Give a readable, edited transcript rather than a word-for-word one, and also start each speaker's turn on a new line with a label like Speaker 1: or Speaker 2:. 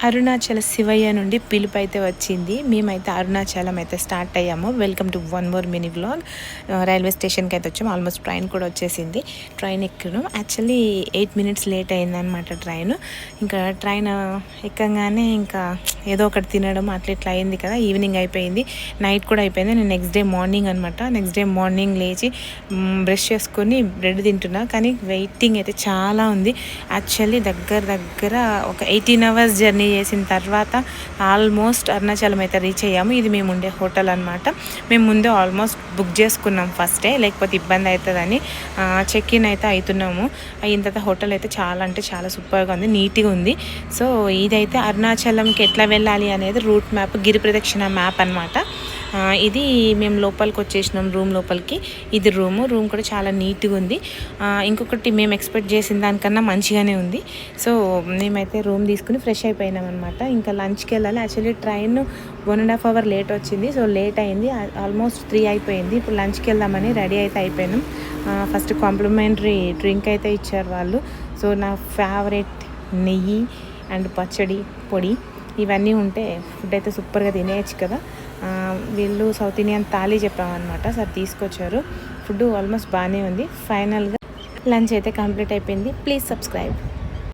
Speaker 1: అరుణాచల శివయ్య నుండి పిలుపు అయితే వచ్చింది. మేమైతే అరుణాచలం అయితే స్టార్ట్ అయ్యాము. Welcome to one more mini vlog. Railway స్టేషన్కి అయితే వచ్చాము. ఆల్మోస్ట్ ట్రైన్ కూడా వచ్చేసింది. ట్రైన్ ఎక్కాను. యాక్చువల్లీ 8 minutes లేట్ అయిందనమాట ట్రైన్. ఇంకా ట్రైన్ ఎక్కగానే ఇంకా ఏదో ఒకటి తినడం అట్లా ఇట్లా అయింది కదా. ఈవినింగ్ అయిపోయింది, నైట్ కూడా అయిపోయింది. నేను నెక్స్ట్ డే మార్నింగ్ అనమాట. నెక్స్ట్ డే మార్నింగ్ లేచి బ్రష్ చేసుకొని బ్రెడ్ తింటున్నా. కానీ వెయిటింగ్ అయితే చాలా ఉంది. యాక్చువల్లీ దగ్గర ఒక 18 hours జర్నీ చేసిన తర్వాత ఆల్మోస్ట్ అరుణాచలం అయితే రీచ్ అయ్యాము. ఇది మేము ఉండే హోటల్ అనమాట. మేము ముందే ఆల్మోస్ట్ బుక్ చేసుకున్నాం ఫస్టే, లేకపోతే ఇబ్బంది అవుతుందని. చెక్ ఇన్ అయితే అవుతున్నాము. అయిన తర్వాత హోటల్ అయితే చాలా అంటే చాలా సూపర్గా ఉంది, నీట్గా ఉంది. సో ఇదైతే అరుణాచలంకి ఎట్లా వెళ్ళాలి అనేది రూట్ మ్యాప్, గిరి ప్రదక్షిణ మ్యాప్ అనమాట. ఇది మేము లోపలికి వచ్చేసినాం, రూమ్ లోపలికి. ఇది రూమ్ కూడా చాలా నీట్గా ఉంది. ఇంకొకటి మేము ఎక్స్పెక్ట్ చేసిన దానికన్నా మంచిగానే ఉంది. సో మేమైతే రూమ్ తీసుకుని ఫ్రెష్ అయిపోయినాం అనమాట. ఇంకా లంచ్కి వెళ్ళాలి. యాక్చువల్లీ ట్రైన్ 1.5 hour లేట్ వచ్చింది. సో లేట్ అయింది, ఆల్మోస్ట్ 3 అయిపోయింది. ఇప్పుడు లంచ్కి వెళ్దామని రెడీ అయితే అయిపోయినాం. ఫస్ట్ కాంప్లిమెంటరీ డ్రింక్ అయితే ఇచ్చారు వాళ్ళు. సో నా ఫేవరెట్ నెయ్యి అండ్ పచ్చడి పొడి ఇవన్నీ ఉంటే ఫుడ్ అయితే సూపర్గా తినేయచ్చు కదా. వీళ్ళు సౌత్ ఇండియన్ థాలీ చెప్పామన్నమాట. సార్ తీసుకొచ్చారు. ఫుడ్ ఆల్మోస్ట్ బాగానే ఉంది. ఫైనల్గా లంచ్ అయితే కంప్లీట్ అయిపోయింది. Please subscribe.